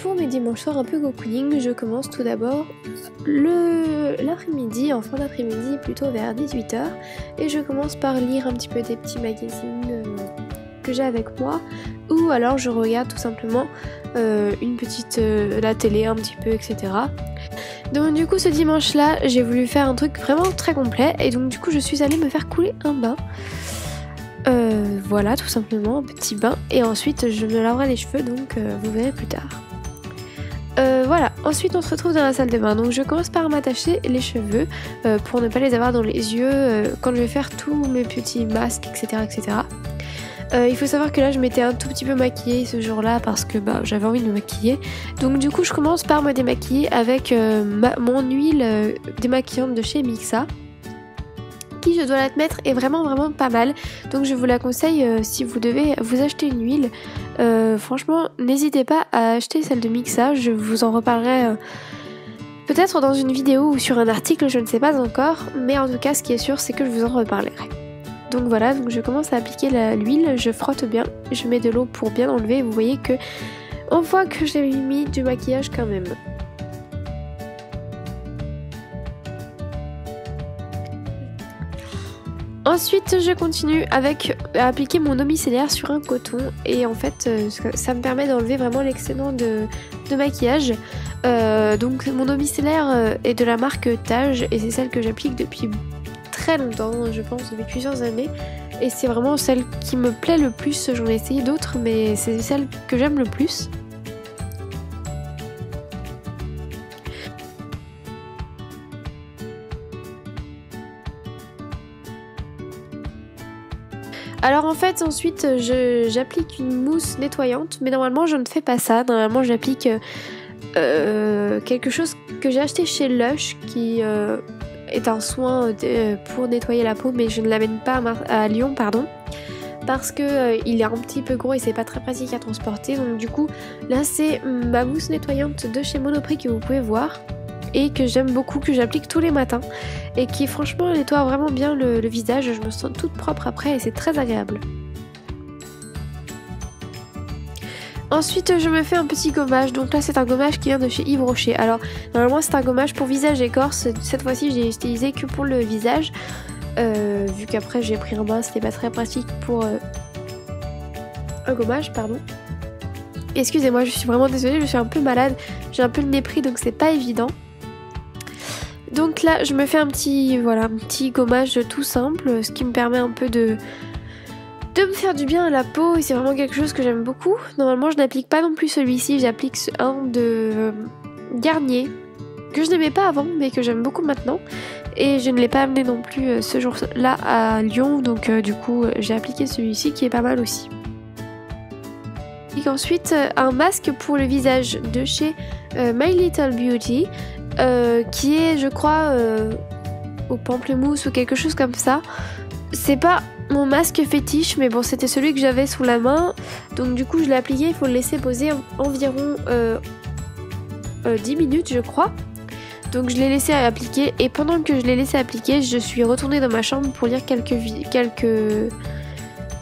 Pour mes dimanches soirs un peu cocooning, je commence tout d'abord l'après-midi, en fin d'après-midi, plutôt vers 18 h, et je commence par lire un petit peu des petits magazines que j'ai avec moi, ou alors je regarde tout simplement la télé un petit peu, etc. Donc du coup ce dimanche là j'ai voulu faire un truc vraiment très complet, et donc du coup je suis allée me faire couler un bain. Voilà, tout simplement un petit bain, et ensuite je me laverai les cheveux, donc vous verrez plus tard. Voilà, ensuite on se retrouve dans la salle de bain, donc je commence par m'attacher les cheveux pour ne pas les avoir dans les yeux quand je vais faire tous mes petits masques, etc. etc. Il faut savoir que là je m'étais un tout petit peu maquillée ce jour-là parce que j'avais envie de me maquiller, donc du coup je commence par me démaquiller avec mon huile démaquillante de chez Mixa, qui, je dois l'admettre, est vraiment pas mal, donc je vous la conseille si vous devez vous acheter une huile. Franchement n'hésitez pas à acheter celle de Mixa, je vous en reparlerai peut-être dans une vidéo ou sur un article, je ne sais pas encore, mais en tout cas ce qui est sûr c'est que je vous en reparlerai. Donc voilà, donc je commence à appliquer l'huile, je frotte bien, je mets de l'eau pour bien enlever, vous voyez que on voit que j'ai mis du maquillage quand même. Ensuite je continue à appliquer mon eau micellaire sur un coton, et en fait ça me permet d'enlever vraiment l'excédent de maquillage. Donc mon eau micellaire est de la marque Tage, et c'est celle que j'applique depuis très longtemps, je pense depuis plusieurs années, et c'est vraiment celle qui me plaît le plus. J'en ai essayé d'autres mais c'est celle que j'aime le plus. Alors en fait ensuite j'applique une mousse nettoyante, mais normalement je ne fais pas ça, normalement j'applique quelque chose que j'ai acheté chez Lush qui est un soin pour nettoyer la peau, mais je ne l'amène pas à Lyon, pardon, parce que il est un petit peu gros et c'est pas très pratique à transporter. Donc du coup là c'est ma mousse nettoyante de chez Monoprix que vous pouvez voir et que j'aime beaucoup, que j'applique tous les matins et qui franchement nettoie vraiment bien le visage. Je me sens toute propre après et c'est très agréable. Ensuite je me fais un petit gommage, donc là c'est un gommage qui vient de chez Yves Rocher. Alors normalement c'est un gommage pour visage et corps, cette fois-ci j'ai utilisé que pour le visage, vu qu'après j'ai pris un bain, c'était pas très pratique pour un gommage, pardon. Excusez-moi, je suis vraiment désolée, je suis un peu malade, j'ai un peu le nez pris donc c'est pas évident. Donc là je me fais un petit gommage tout simple, ce qui me permet un peu de me faire du bien à la peau, et c'est vraiment quelque chose que j'aime beaucoup. Normalement je n'applique pas non plus celui-ci, j'applique un de Garnier que je n'aimais pas avant mais que j'aime beaucoup maintenant, et je ne l'ai pas amené non plus ce jour-là à Lyon, donc du coup j'ai appliqué celui-ci qui est pas mal aussi. Et ensuite un masque pour le visage de chez My Little Beauty qui est je crois au pamplemousse ou quelque chose comme ça. C'est pas mon masque fétiche, mais bon c'était celui que j'avais sous la main, donc du coup je l'ai appliqué. Il faut le laisser poser environ 10 minutes je crois. Donc je l'ai laissé appliquer, et pendant que je l'ai laissé appliquer je suis retournée dans ma chambre pour lire quelques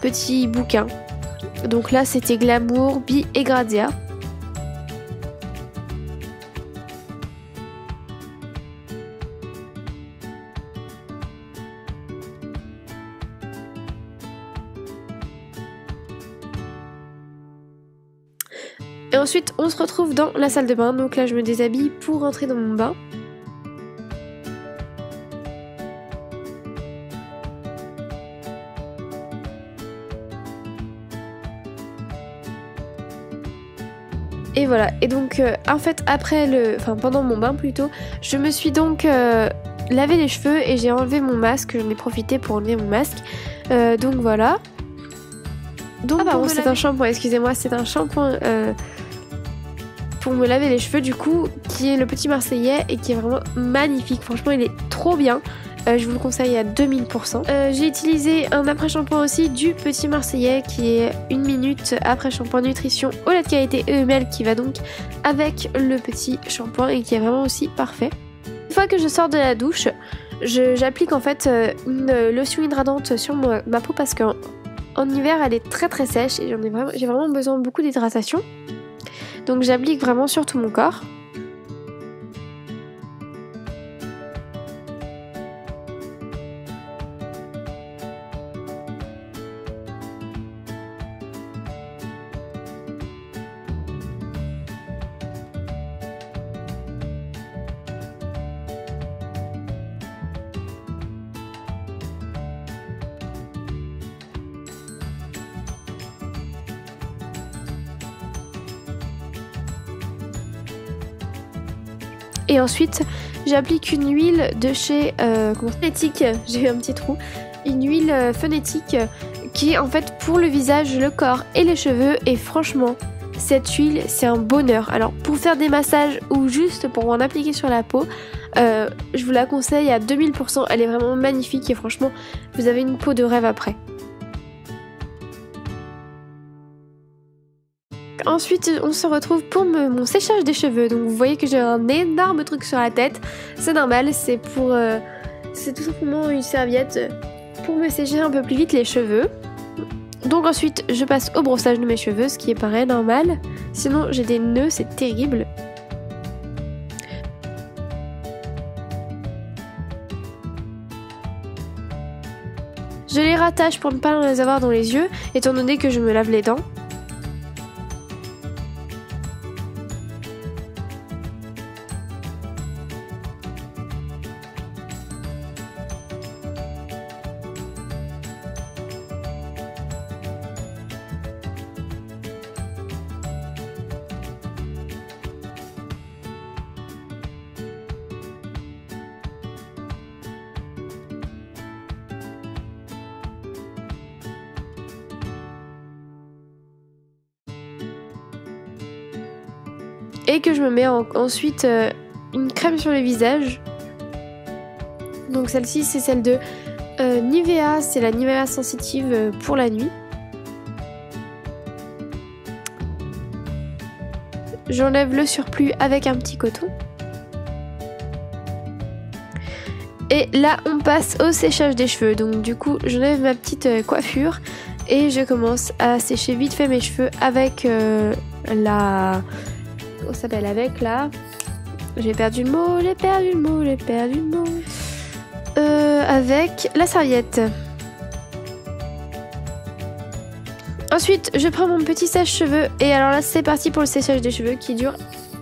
petits bouquins. Donc là c'était Glamour, Bi et Grazia. Et ensuite on se retrouve dans la salle de bain, donc là je me déshabille pour rentrer dans mon bain. Et voilà, et donc en fait pendant mon bain plutôt, je me suis donc lavé les cheveux et j'ai enlevé mon masque, j'en ai profité pour enlever mon masque. Donc voilà. Donc c'est un shampoing, excusez-moi, c'est un shampoing pour me laver les cheveux du coup, qui est le Petit Marseillais et qui est vraiment magnifique, franchement il est trop bien. Je vous le conseille à 2000%. J'ai utilisé un après-shampoing aussi du Petit Marseillais qui est 1 minute après-shampoing nutrition au lait de qualité EML, qui va donc avec le petit shampoing et qui est vraiment aussi parfait. Une fois que je sors de la douche, J'applique en fait une lotion hydratante sur ma peau parce qu'en hiver elle est très sèche et j'ai vraiment besoin de beaucoup d'hydratation. Donc j'applique vraiment sur tout mon corps. Et ensuite, j'applique une huile de chez Phonétique, j'ai eu un petit trou, une huile Phonétique qui est en fait pour le visage, le corps et les cheveux. Et franchement, cette huile, c'est un bonheur. Alors pour faire des massages ou juste pour en appliquer sur la peau, je vous la conseille à 2000%. Elle est vraiment magnifique et franchement, vous avez une peau de rêve après. Ensuite, on se retrouve pour mon séchage des cheveux. Donc vous voyez que j'ai un énorme truc sur la tête. C'est normal, c'est tout simplement une serviette pour me sécher un peu plus vite les cheveux. Donc ensuite, je passe au brossage de mes cheveux, ce qui est pareil, normal. Sinon, j'ai des nœuds, c'est terrible. Je les rattache pour ne pas les avoir dans les yeux, étant donné que je me lave les dents. Et que je me mets ensuite une crème sur le visage. Donc celle-ci c'est celle de Nivea, c'est la Nivea sensitive pour la nuit. J'enlève le surplus avec un petit coton. Et là on passe au séchage des cheveux. Donc du coup j'enlève ma petite coiffure et je commence à sécher vite fait mes cheveux avec on s'appelle avec la... J'ai perdu le mot. Avec la serviette. Ensuite, je prends mon petit sèche-cheveux. Et alors là, c'est parti pour le séchage des cheveux qui dure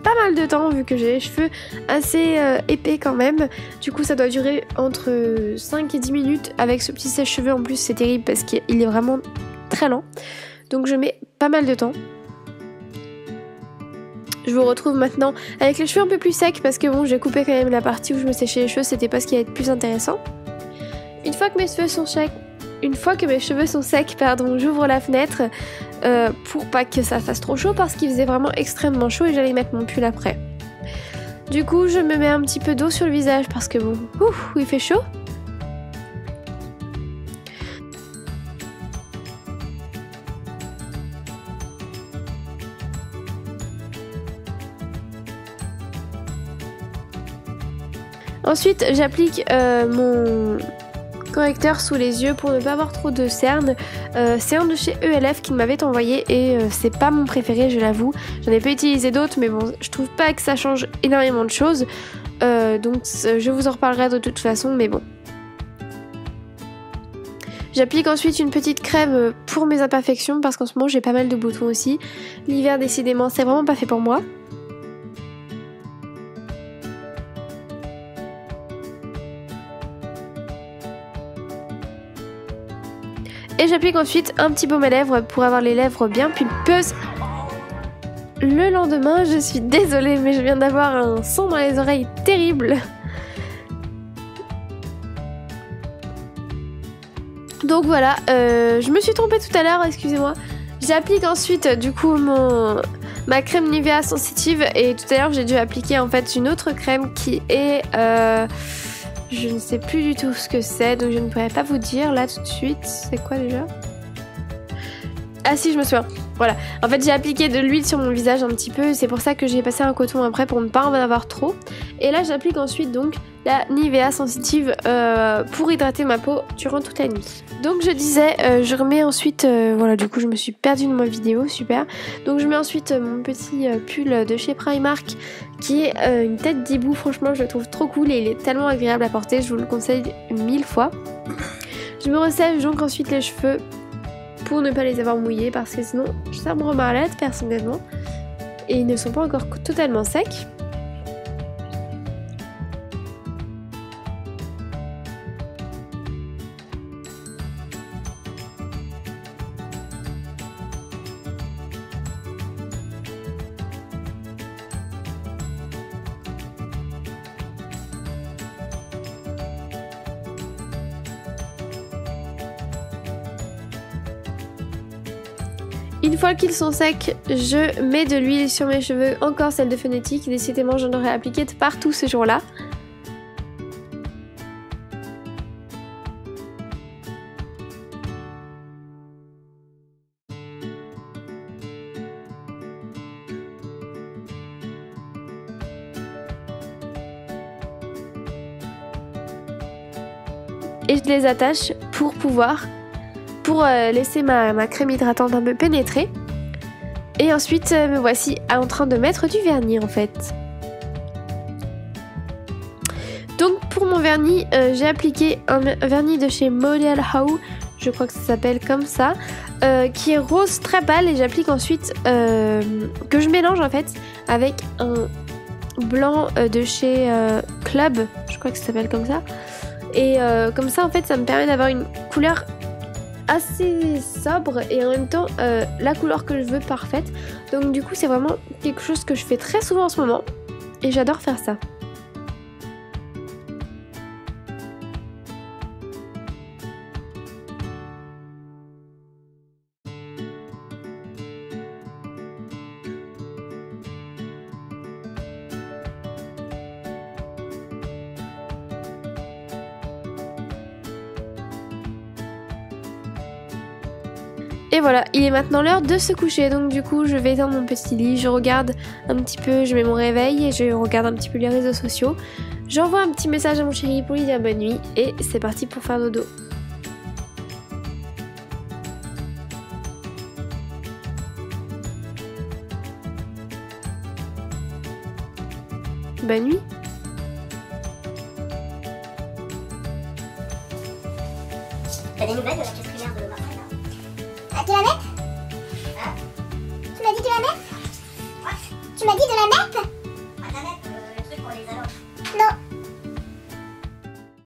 pas mal de temps vu que j'ai les cheveux assez épais quand même. Du coup, ça doit durer entre 5 et 10 minutes. Avec ce petit sèche-cheveux, en plus, c'est terrible parce qu'il est vraiment très lent. Donc, je mets pas mal de temps. Je vous retrouve maintenant avec les cheveux un peu plus secs parce que bon, j'ai coupé quand même la partie où je me séchais les cheveux, c'était pas ce qui allait être plus intéressant. Une fois que mes cheveux sont secs, j'ouvre la fenêtre pour pas que ça fasse trop chaud parce qu'il faisait vraiment extrêmement chaud et j'allais mettre mon pull après. Du coup, je me mets un petit peu d'eau sur le visage parce que bon, il fait chaud. Ensuite, j'applique mon correcteur sous les yeux pour ne pas avoir trop de cernes. C'est un de chez ELF qui m'avait envoyé et c'est pas mon préféré, je l'avoue. J'en ai pas utilisé d'autres, mais bon, je trouve pas que ça change énormément de choses. Donc je vous en reparlerai de toute façon, mais bon. J'applique ensuite une petite crème pour mes imperfections parce qu'en ce moment j'ai pas mal de boutons aussi. L'hiver décidément c'est vraiment pas fait pour moi. Et j'applique ensuite un petit baume à lèvres pour avoir les lèvres bien pulpeuses. Le lendemain, je suis désolée, mais je viens d'avoir un son dans les oreilles terrible. Donc voilà, je me suis trompée tout à l'heure, excusez-moi. J'applique ensuite du coup ma crème Nivea sensitive et tout à l'heure j'ai dû appliquer en fait une autre crème qui est... je ne sais plus du tout ce que c'est, donc je ne pourrais pas vous dire là tout de suite. C'est quoi déjà? Ah si, je me souviens. Voilà. En fait, j'ai appliqué de l'huile sur mon visage un petit peu. C'est pour ça que j'ai passé un coton après pour ne pas en avoir trop. Et là, j'applique ensuite donc la Nivea sensitive pour hydrater ma peau durant toute la nuit. Donc je disais, je remets ensuite, voilà, du coup je me suis perdue dans ma vidéo, super. Donc je mets ensuite mon petit pull de chez Primark qui est une tête d'hibou. Franchement je le trouve trop cool et il est tellement agréable à porter, je vous le conseille 1000 fois. Je me ressèche donc ensuite les cheveux pour ne pas les avoir mouillés parce que sinon ça me rend malade personnellement. Et ils ne sont pas encore totalement secs. Une fois qu'ils sont secs, je mets de l'huile sur mes cheveux, encore celle de Phonétique. Décidément, j'en aurais appliqué de partout ce jour-là. Et je les attache pour laisser ma crème hydratante un peu pénétrer. Et ensuite me voici en train de mettre du vernis en fait. Donc pour mon vernis, j'ai appliqué un vernis de chez Model How, je crois que ça s'appelle comme ça, qui est rose très pâle, et j'applique ensuite, que je mélange en fait avec un blanc de chez Club, je crois que ça s'appelle comme ça. Et comme ça en fait ça me permet d'avoir une couleur assez sobre et en même temps la couleur que je veux parfaite. Donc du coup c'est vraiment quelque chose que je fais très souvent en ce moment et j'adore faire ça. Et voilà, il est maintenant l'heure de se coucher, donc du coup je vais dans mon petit lit, je regarde un petit peu, je mets mon réveil et je regarde un petit peu les réseaux sociaux. J'envoie un petit message à mon chéri pour lui dire bonne nuit et c'est parti pour faire dodo. Bonne nuit. T'as des nouvelles de la quatrième de Marseille? Ah, tu la mets? Hein? Tu m'as dit de la mettre? Ouais. Tu m'as dit de la mettre?